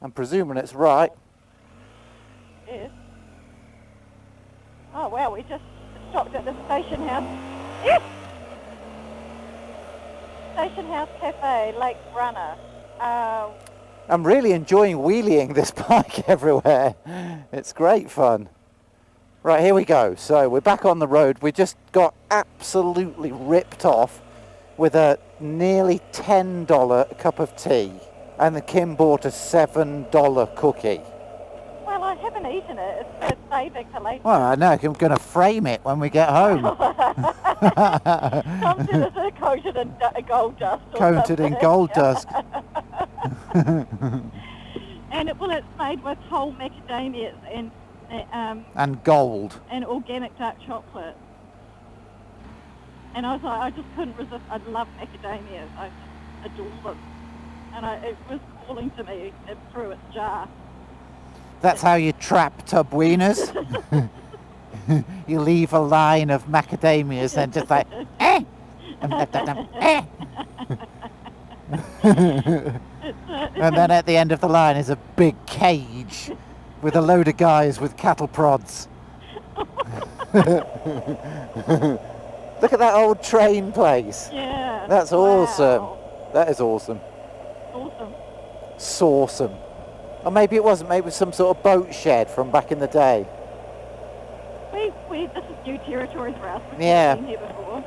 I'm presuming it's right. Yes. Oh wow, we just stopped at the Station House. Yes! Station House Cafe, Lake Runner. I'm really enjoying wheeling this bike everywhere. It's great fun. Right, here we go. So we're back on the road. We just got absolutely ripped off with a nearly $10 cup of tea. And the Kim bought a $7 cookie. Well, I haven't eaten it. It's saving for later. Well, I know. I'm going to frame it when we get home. Some said it's coated in gold dust. Coated in gold dust. And it's made with whole macadamias and gold. And organic dark chocolate. And I was like, I just couldn't resist. I love macadamias. I just adore them. And it was calling to me through its jar. That's how you trap tub wieners. You leave a line of macadamias and just like, eh! Eh! And then at the end of the line is a big cage with a load of guys with cattle prods. Look at that old train place. Yeah. That's awesome. That is awesome. Awesome. Sawsome. Or maybe it wasn't. Maybe it was some sort of boat shed from back in the day. This is new territory for us. We've Yeah. been here before.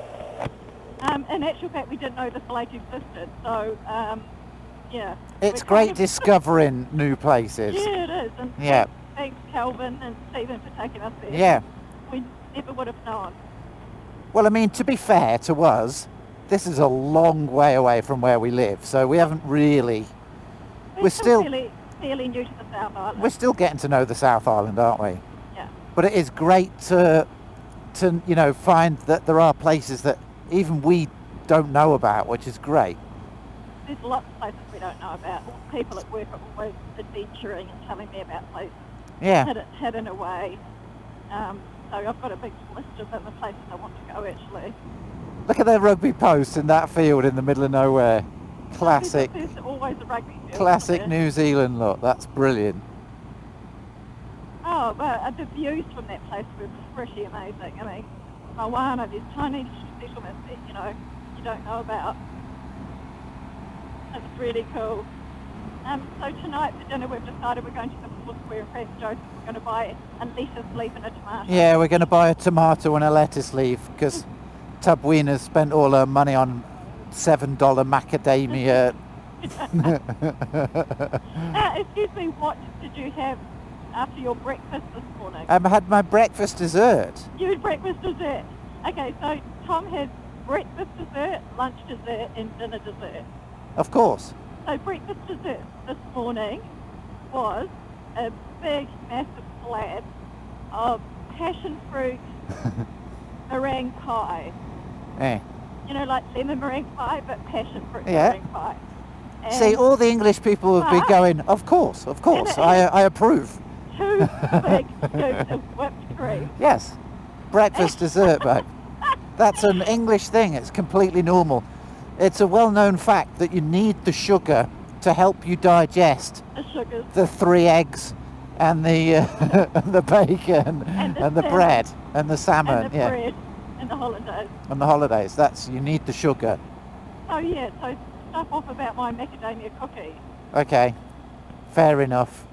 In actual fact, we didn't know this lake existed. So, yeah. It's great discovering new places. Yeah, it is. And yeah. Thanks, Calvin and Stephen, for taking us there. Yeah. We never would have known. Well, I mean, to be fair to us, this is a long way away from where we live, so we haven't really... We're still fairly new to the South Island. We're still getting to know the South Island, aren't we? Yeah. But it is great to find that there are places that even we don't know about, which is great. There's lots of places we don't know about. People at work are always adventuring and telling me about places. Yeah. Hidden away. So I've got a big list of the places I want to go, actually. Look at their rugby post in that field in the middle of nowhere. Classic. There's always a rugby field. Classic New Zealand look. That's brilliant. Oh, but the views from that place were pretty amazing. I mean, Moana, there's tiny settlements that, you don't know about. It's really cool. So tonight for dinner we've decided we're going to the Four Square in Prince Joseph. We're going to buy a lettuce leaf and a tomato. Yeah, we're going to buy a tomato and a lettuce leaf because Tub Wiener's spent all her money on $7 macadamia. Excuse me, what did you have after your breakfast this morning? I had my breakfast dessert. You had breakfast dessert. Okay, so Tom had breakfast dessert, lunch dessert, and dinner dessert. Of course. So breakfast dessert this morning was a big, massive slab of passion fruit meringue pie. Eh. Like lemon meringue pie, but passion fruit Yeah. meringue pie. And see, all the English people would be going, of course, I approve. 2 big scoops of whipped cream. Yes. Breakfast dessert, babe. That's an English thing. It's completely normal. It's a well-known fact that you need the sugar to help you digest the 3 eggs and the the bacon and the bread and the salmon. And the bread and the holidays. And the holidays. You need the sugar. Oh yeah, so stuff off about my macadamia cookie. Okay, fair enough.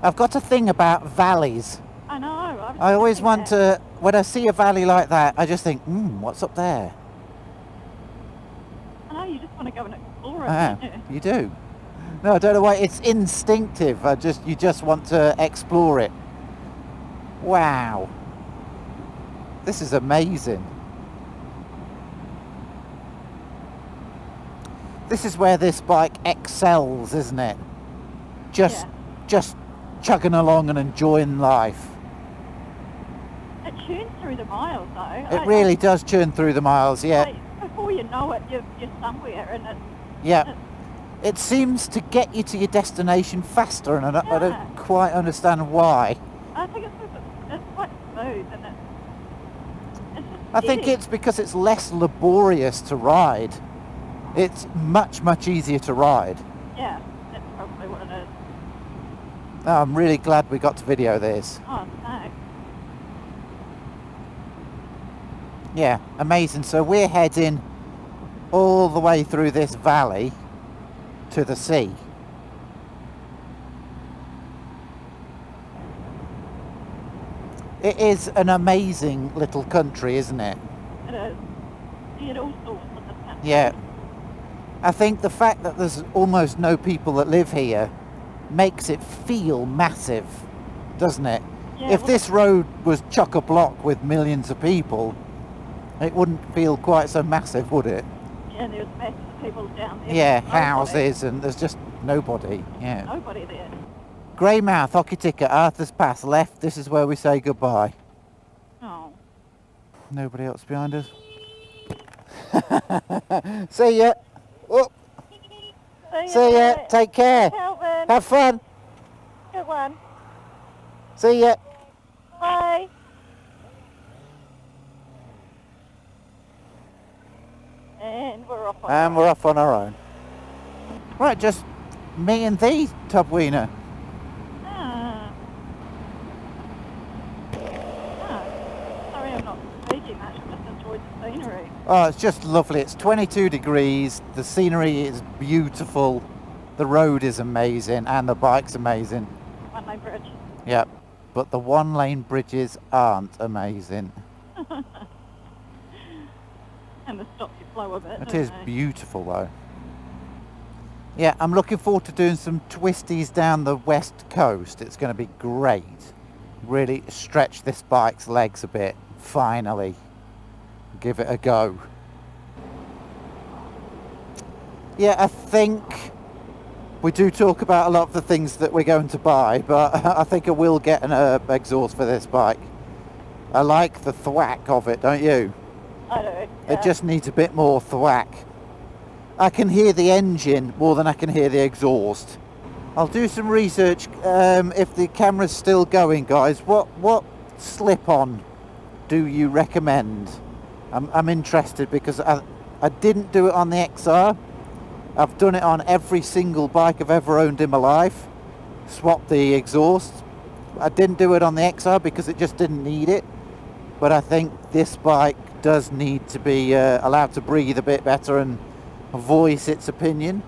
I've got a thing about valleys. I know. I always want to, when I see a valley like that, I just think, what's up there? I know, you just want to go and explore it, don't you? You do. No, I don't know why, it's instinctive. You just want to explore it. Wow. This is amazing. This is where this bike excels, isn't it? Just chugging along and enjoying life. It churns through the miles, though. It really does churn through the miles, yeah. Like, before you know it, you're somewhere, and it's... Yeah. It seems to get you to your destination faster, and I don't quite understand why. I think it's quite smooth, and it's just I think it's because it's less laborious to ride. It's much, much easier to ride. Yeah, that's probably what it is. Oh, I'm really glad we got to video this. Oh, no. Yeah, amazing. So we're heading all the way through this valley to the sea. It is an amazing little country, isn't it? It is. You get all sorts of this country. Yeah. I think the fact that there's almost no people that live here makes it feel massive, doesn't it? Yeah, If well, this road was chock-a-block with millions of people, it wouldn't feel quite so massive, would it? Yeah, there's masses of people down there. Yeah, Nobody. houses, and there's just nobody. Yeah. Nobody there. Greymouth, Hokitika, Arthur's Pass, left. This is where we say goodbye. Oh. Nobody else behind us. See ya. Oh, see ya. mate. Take care. Calvin. Have fun. Good one. See ya. Bye. And we're off on And our we're off on our own. Right, just me and thee, Tub Wiener. Ah. Sorry I'm not speaking much. I just enjoyed the scenery. Oh, it's just lovely. It's 22 degrees. The scenery is beautiful. The road is amazing, and the bike's amazing. One lane bridge. Yep. But the one-lane bridges aren't amazing. And the stops you flow a bit. It don't is they? beautiful though. Yeah, I'm looking forward to doing some twisties down the west coast. It's going to be great. Really stretch this bike's legs a bit, finally. Give it a go. Yeah, I think we do talk about a lot of the things that we're going to buy, but I think I will get an exhaust for this bike. I like the thwack of it, don't you? I do. It just needs a bit more thwack. I can hear the engine more than I can hear the exhaust. I'll do some research if the camera's still going, guys. What slip-on do you recommend? I'm interested because I didn't do it on the XR. I've done it on every single bike I've ever owned in my life. Swapped the exhaust. I didn't do it on the XR because it just didn't need it. But I think this bike does need to be allowed to breathe a bit better and voice its opinion.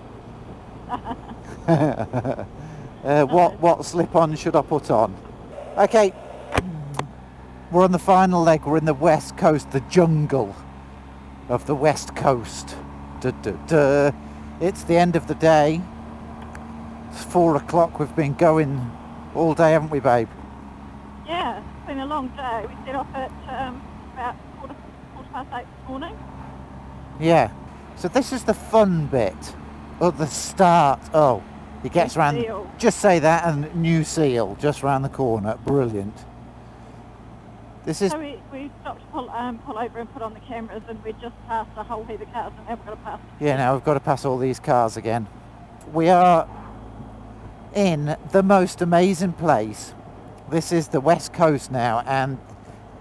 What slip-on should I put on? Okay, we're on the final leg. We're in the west coast, the jungle of the west coast. Duh, duh, duh. It's the end of the day. It's 4 o'clock. We've been going all day, haven't we, babe? Yeah, it's been a long day. We set off at about quarter past 8 this morning. Yeah. So this is the fun bit, or the start. Oh, he gets New round. seal. Just say that, and new seal just round the corner. Brilliant. This is So we stopped to pull over and put on the cameras, and we just passed a whole heap of cars, and now we've got to pass. yeah. Now we've got to pass all these cars again. We are in the most amazing place. This is the west coast now, and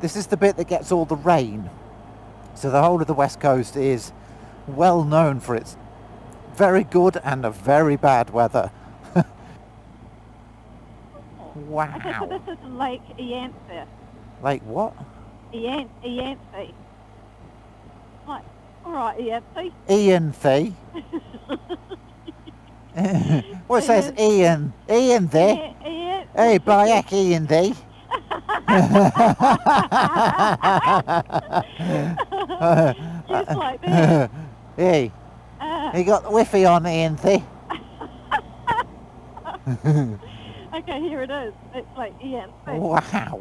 this is the bit that gets all the rain. So the whole of the west coast is well known for its very good and a very bad weather. Wow. Okay, so this is Lake Ianthe. Like what? Ianthe. Like, all right, Ianthe. Ian Thee. What says Ian? Ian Thee. Hey, Bayek Ian Thee. Just like that. Hey, you got the whiffy on Ian Thee. Okay, here it is. It's like Ianthe. Wow.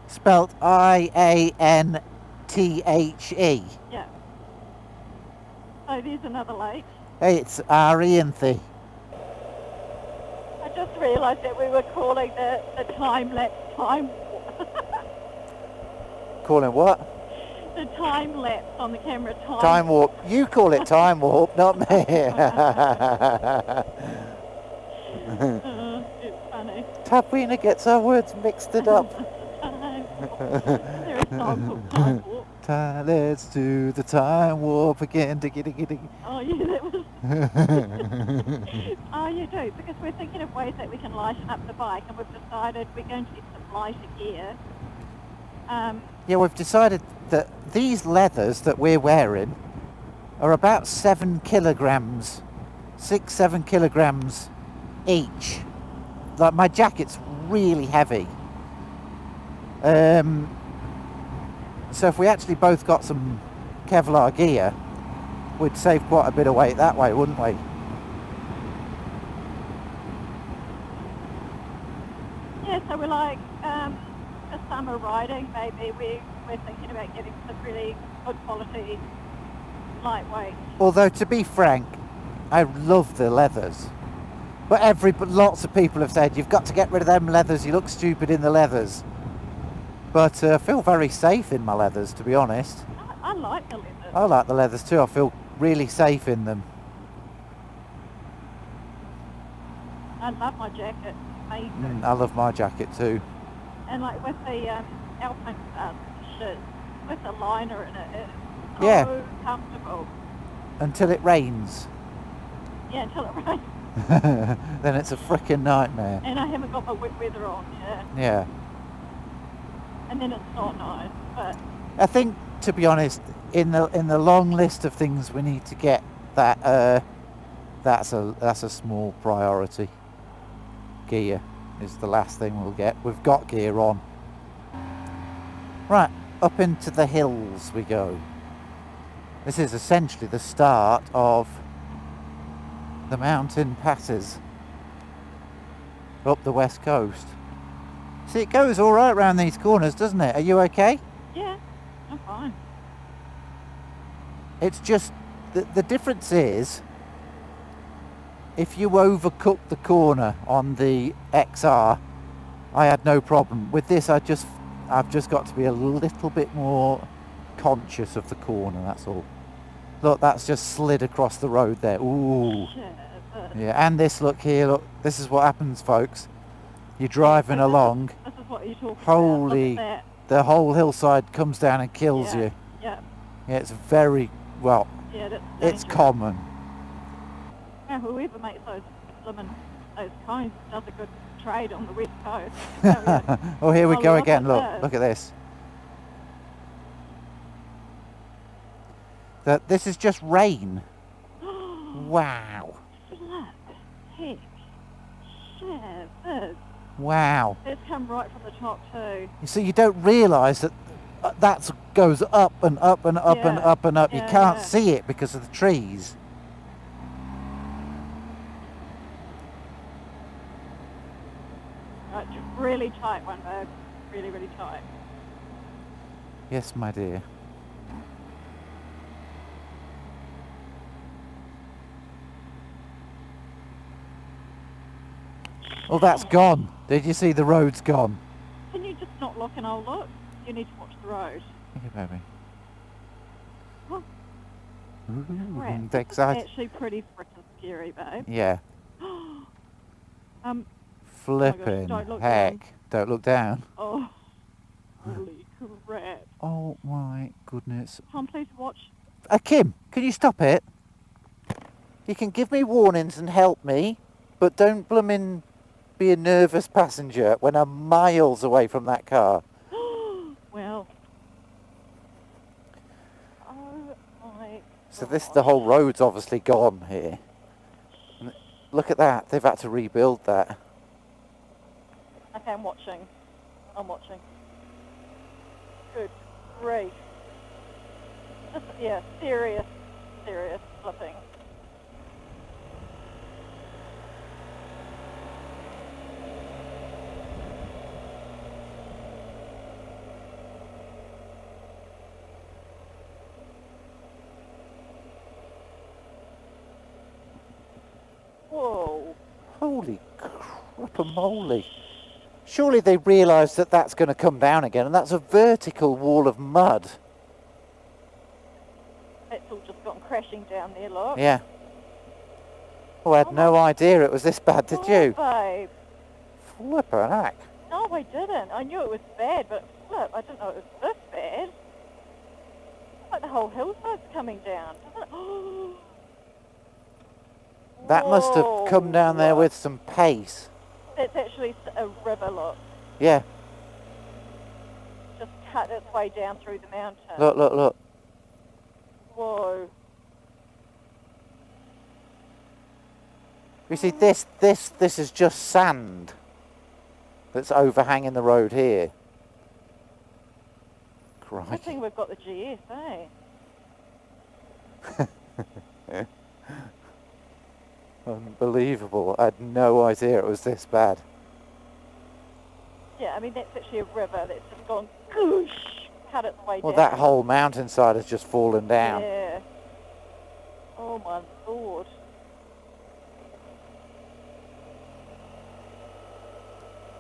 Spelt I-A-N-T-H-E. Yeah. So there's another lake. Hey, it's our Ian Thee. I just realised that we were calling the time-lapse time warp. Calling what? The time-lapse on the camera Time warp. You call it time warp, not me. It's funny. Tabrina gets our words mixed it up. There is time called time warp. Let's do the time warp again. Diggy, diggy, diggy. Oh, yeah, that was... Oh, you do, because we're thinking of ways that we can lighten up the bike, and we've decided we're going to get some lighter gear. Yeah, we've decided that these leathers that we're wearing are about 7 kilograms, 6-7 kilograms each. Like, my jacket's really heavy. So if we actually both got some Kevlar gear, we'd save quite a bit of weight that way, wouldn't we? Yeah, so we're like, for summer riding, maybe we're thinking about getting some really good quality, lightweight. Although, to be frank, I love the leathers. But lots of people have said, you've got to get rid of them leathers, you look stupid in the leathers. But I feel very safe in my leathers, to be honest. I like the leather. I like the leathers too, I feel really safe in them. I love my jacket. Amazing. I love my jacket too. And like with the Alpine shit, with the liner in it, it's so comfortable. Until it rains. Yeah, until it rains. Then it's a frickin' nightmare. And I haven't got my wet weather on, Yeah. And then it's not nice, but... I think, to be honest, in the long list of things we need to get, that's a small priority. Gear is the last thing we'll get. We've got gear on. Right, up into the hills we go. This is essentially the start of the mountain passes up the west coast. See, it goes all right around these corners, doesn't it? Are you okay? Yeah, I'm fine. It's just the difference is, if you overcook the corner on the XR, I had no problem. With this, I've just got to be a little bit more conscious of the corner, that's all. Look, that's just slid across the road there. Ooh. Yeah, and this, look here, look, this is what happens, folks. You're driving along. This is what you talk holy, about. Look at the whole hillside comes down and kills you. Yeah. Yeah, it's very, well, it's common. Yeah, whoever makes those cones does a good trade on the west coast. Oh, here we go again, look at this. This is just rain. Wow. Heck. Shit. Wow. It's come right from the top too. You see, you don't realise that that goes up and up and up and up and up. You can't see it because of the trees. Right, really tight one, babe. Really, really tight. Yes, my dear. Oh, that's gone. Did you see the road's gone? Can you just not look and I'll look? You need to watch the road. Okay, baby. Oh. Ooh, That's excited. actually pretty frickin' scary, babe. Yeah. Flipping don't look heck. down. Don't look down. Oh, holy crap. Oh my goodness. Tom, please watch. Kim, can you stop it? You can give me warnings and help me, but don't bloomin' be a nervous passenger when I'm miles away from that car. Well. Oh my. So the whole road's obviously gone here. And look at that, they've had to rebuild that. Okay, I'm watching. Good grief. Just, serious flipping. Whoa. Holy crap-a-moly. Surely they realise that that's going to come down again, and that's a vertical wall of mud. It's all just gone crashing down there, look. Yeah. Oh, I had no idea it was this bad, did you? Babe. Flippin' heck. No, I didn't. I knew it was bad, but flip, I didn't know it was this bad. like the whole hillside's coming down, doesn't it? That must have come down there Whoa. with some pace. That's actually a river, look. Yeah, Just cut its way down through the mountain. look, look, look. Whoa. You see, this is just sand that's overhanging the road here. Good Crikey. thing we've got the GS, eh? Unbelievable. I had no idea it was this bad. Yeah, I mean, that's actually a river that's just gone goosh, cut its way Well, down. that whole mountainside has just fallen down. Yeah. Oh, my Lord.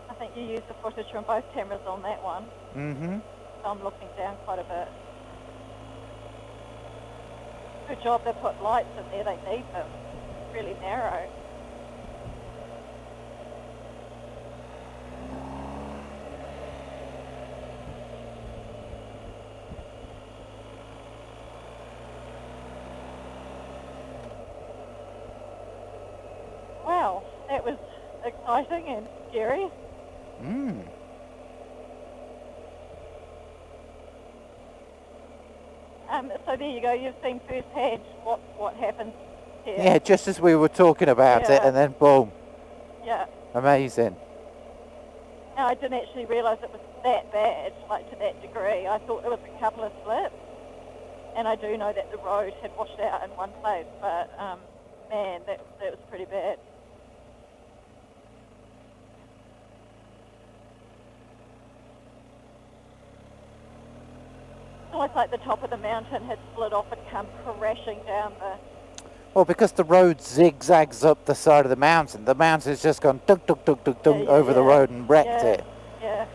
I think you used the footage from both cameras on that one. Mm-hmm. So I'm looking down quite a bit. Good job they put lights in there, they need them. Really narrow. Wow, that was exciting and scary. Mm. So there you go, you've seen firsthand what happens here. Yeah, just as we were talking about it, Yeah. and then boom. Yeah. Amazing. No, I didn't actually realise it was that bad, like to that degree. I thought it was a couple of slips, and I do know that the road had washed out in one place, but man, that was pretty bad. It's almost like the top of the mountain had split off and come crashing down the... Well, because the road zigzags up the side of the mountain's just gone dunk, dunk, dunk, dunk, dunk over the road and wrecked it. Yeah.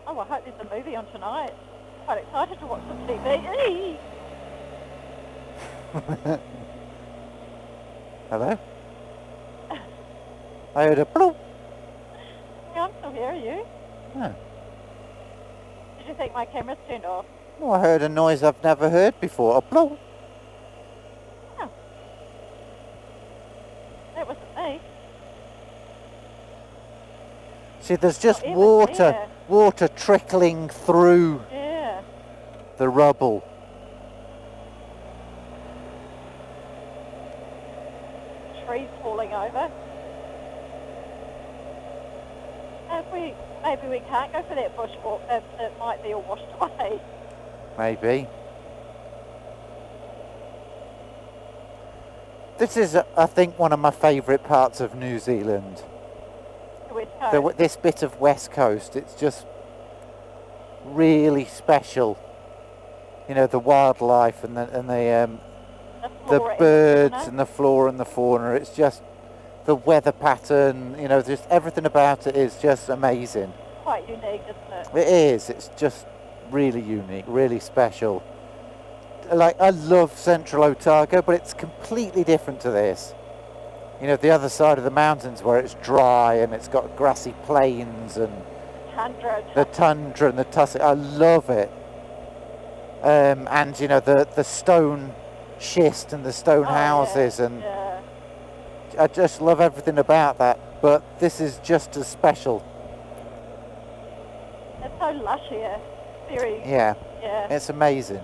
Oh, I hope there's a movie on tonight. Quite excited to watch some TV. Hello? I heard a bloop. Yeah, I'm still here, are you? Oh. Did you think my camera's turned off? Well, I heard a noise I've never heard before. A bloop. Oh. That wasn't me. See, there's just Not even there. water trickling through Yeah. the rubble. Trees falling over. Maybe we can't go for that bushwalk. It might be all washed away. Maybe. This is, I think, one of my favourite parts of New Zealand. The West Coast. This bit of West Coast, it's just really special. You know, the wildlife and the flora and birds fauna. and the flora and the fauna. It's just the weather pattern. You know, just everything about it is just amazing. Quite unique, isn't it? It is. It's just really unique, really special. Like, I love Central Otago, but it's completely different to this. You know, the other side of the mountains where it's dry and it's got grassy plains and the tundra and the tussock. I love it. And, you know, the stone schist and the stone houses. And yeah. I just love everything about that. But this is just as special. It's so lush here. Very. Yeah. Yeah. It's amazing.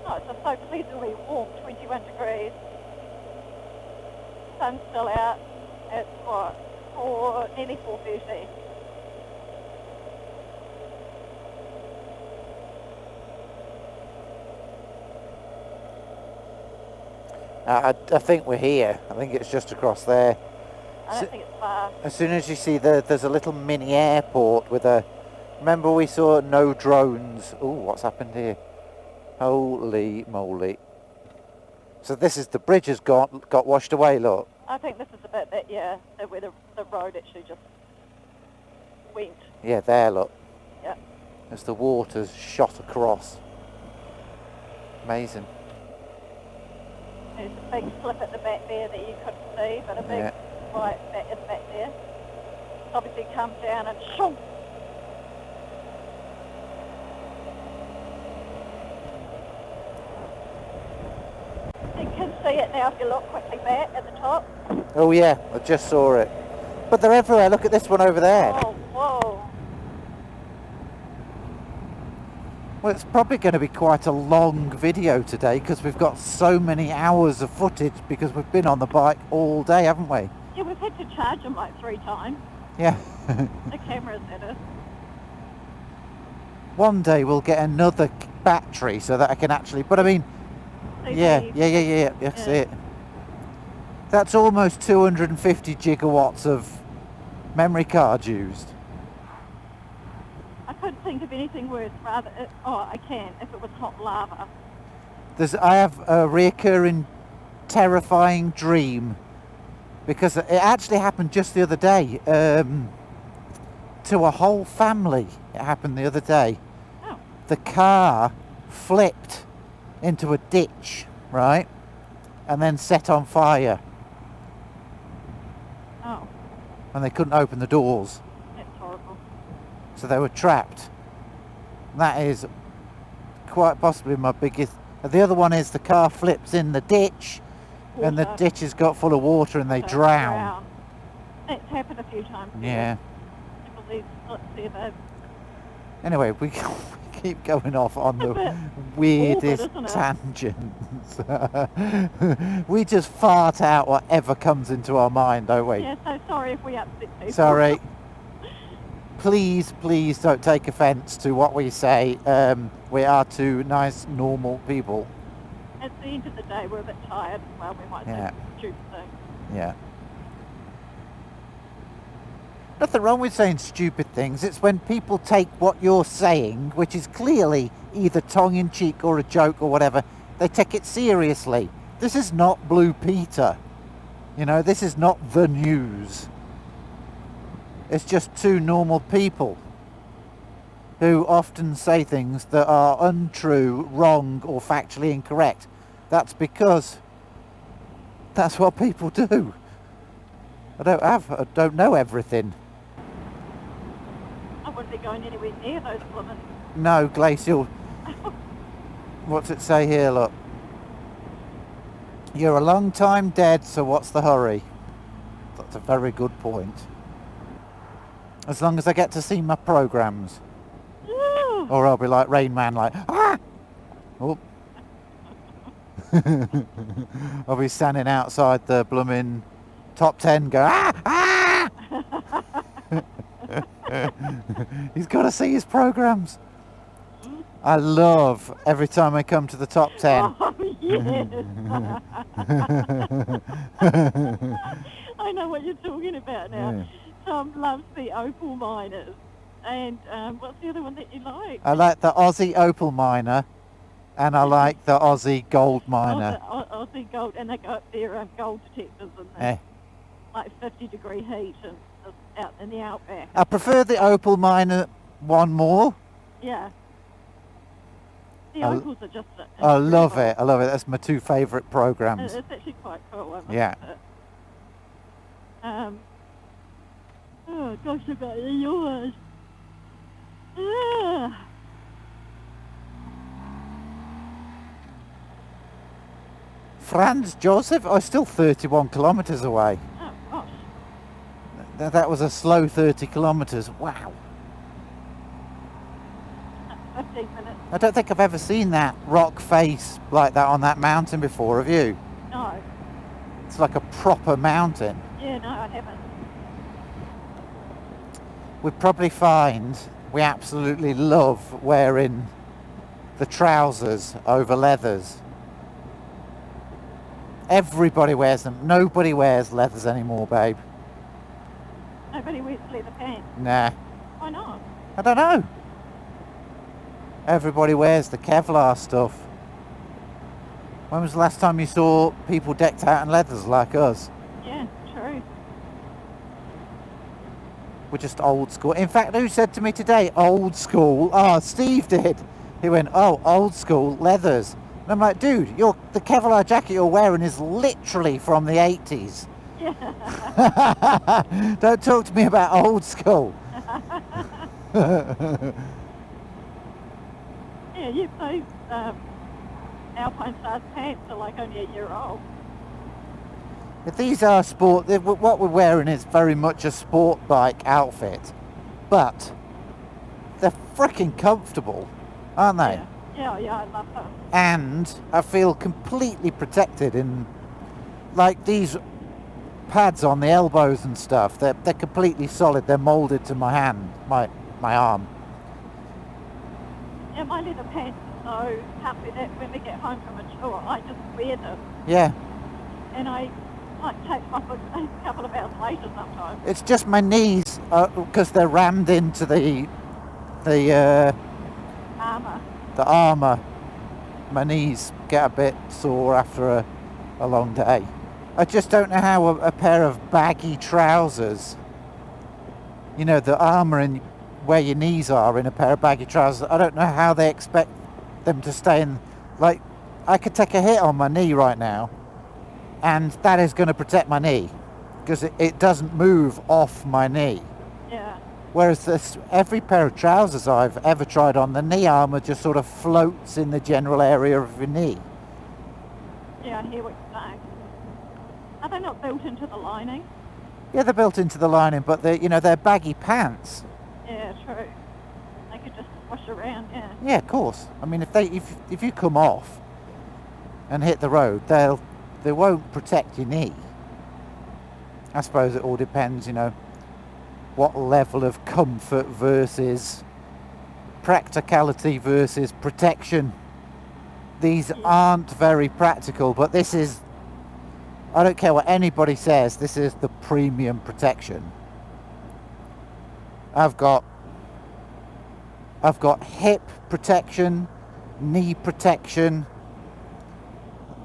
Oh, it's just so pleasantly warm, 21 degrees. Sun's still out. It's what, nearly 4:30. I think we're here. I think it's just across there. I don't think it's far. As soon as you see there's a little mini airport with a... Remember we saw no drones. Oh, what's happened here? Holy moly. So this is, the bridge has got washed away, look. I think this is a bit where the road actually just went. Yeah, there, look. Yeah. As the water's shot across. Amazing. There's a big slip at the back there that you couldn't see, but a big Yeah. right back is back there. obviously come down and shoom. You can see it now if you look quickly back at the top. Oh yeah, I just saw it. But they're everywhere. Look at this one over there. Oh, whoa. Well, it's probably going to be quite a long video today because we've got so many hours of footage because we've been on the bike all day, haven't we? Yeah, we've had to charge them like 3 times. Yeah. The cameras at us. One day we'll get another battery so that I can actually... But I mean, yeah, that's it. That's almost 250 gigawatts of memory cards used. I couldn't think of anything worse. Rather, I can if it was hot lava. I have a reoccurring terrifying dream because it actually happened just the other day to a whole family. It happened the other day. Oh. The car flipped into a ditch, right, and then set on fire. Oh. And they couldn't open the doors. That's horrible. So they were trapped. That is quite possibly my biggest... The other one is the car flips in the ditch and the ditch has got full of water and they drown. It's happened a few times. Yeah. Anyway, we keep going off on the weirdest tangents. We just fart out whatever comes into our mind, don't we? Yeah, so sorry if we upset people. Sorry. Please don't take offence to what we say. We are two nice, normal people. At the end of the day, we're a bit tired. Well, we might say stupid things. Yeah. Nothing wrong with saying stupid things. It's when people take what you're saying, which is clearly either tongue-in-cheek or a joke or whatever, they take it seriously. This is not Blue Peter. You know, this is not the news. It's just two normal people who often say things that are untrue, wrong, or factually incorrect. That's because that's what people do. I don't know everything. I wouldn't be going anywhere near those women. No, glacial. What's it say here, look? You're a long time dead, so what's the hurry? That's a very good point. As long as I get to see my programmes. Or I'll be like Rain Man, like, ah! Oh. I'll be standing outside the blooming top 10 go, ah! Ah! He's got to see his programmes. I love every time I come to the top 10. Oh, yes. I know what you're talking about now. Yeah. Tom loves the opal miners. And what's the other one that you like? I like the Aussie opal miner, and I like the Aussie gold miner. Aussie gold, and they go up there gold detectors and like 50-degree heat and out in the outback. I prefer the opal miner one more. Yeah. The opals are just... I love it. I love it. That's my two favourite programmes. It's actually quite cool. I must Yeah. admit. Oh gosh, about yours. Ah. Franz Joseph? Oh, still 31 kilometres away. Oh gosh. That was a slow 30 kilometres. Wow. 15 minutes. I don't think I've ever seen that rock face like that on that mountain before, have you? No. It's like a proper mountain. Yeah, no, I haven't. We probably find we absolutely love wearing the trousers over leathers. Everybody wears them. Nobody wears leathers anymore, babe. Nobody wears leather pants. Nah. Why not? I don't know. Everybody wears the Kevlar stuff. When was the last time you saw people decked out in leathers like us? Yeah, true. We're just old school. In fact, who said to me today, old school? Oh, Steve did. He went, oh, old school leathers. And I'm like, dude, the Kevlar jacket you're wearing is literally from the 80s. Yeah. Don't talk to me about old school. Yeah, those Alpine Stars pants are like only a year old. If these are sport, what we're wearing is very much a sport bike outfit, but they're freaking comfortable, aren't they? Yeah, I love them. And I feel completely protected in, like, these pads on the elbows and stuff. They're completely solid. They're molded to my hand, my arm. Yeah, my leather pants are so comfy that when we get home from a tour, I just wear them. Yeah. And I like take them off a couple of hours later sometimes. It's just my knees, because they're rammed into the Armour. the armour. My knees get a bit sore after a long day. I just don't know how a pair of baggy trousers, you know, the armour in where your knees are in a pair of baggy trousers, I don't know how they expect them to stay in. Like, I could take a hit on my knee right now, and that is going to protect my knee, because it doesn't move off my knee. Yeah. Whereas every pair of trousers I've ever tried on, the knee armour just sort of floats in the general area of your knee. Yeah, I hear what you're saying. Are they not built into the lining? Yeah, they're built into the lining, but they're baggy pants. Yeah, true. They could just wash around, yeah. Yeah, of course. I mean, if you come off and hit the road, they won't protect your knee. I suppose it all depends, what level of comfort versus practicality versus protection. These aren't very practical, but this is, I don't care what anybody says, this is the premium protection. I've got hip protection, knee protection,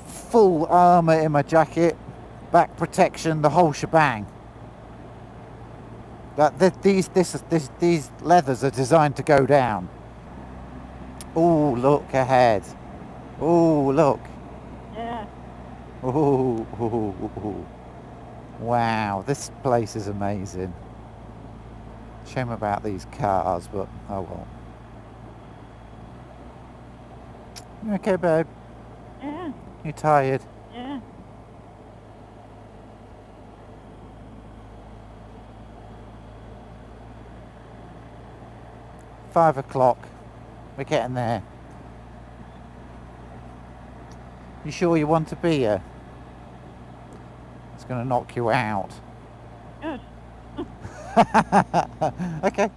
full armour in my jacket, back protection, the whole shebang. These leathers are designed to go down. Oh, look ahead. Oh, look. Yeah. Oh, wow, this place is amazing. Shame about these cars, but oh well. You okay, babe? Yeah. You tired? Yeah. $5 we're getting there. You sure you want to be here? It's going to knock you out. Good. Okay.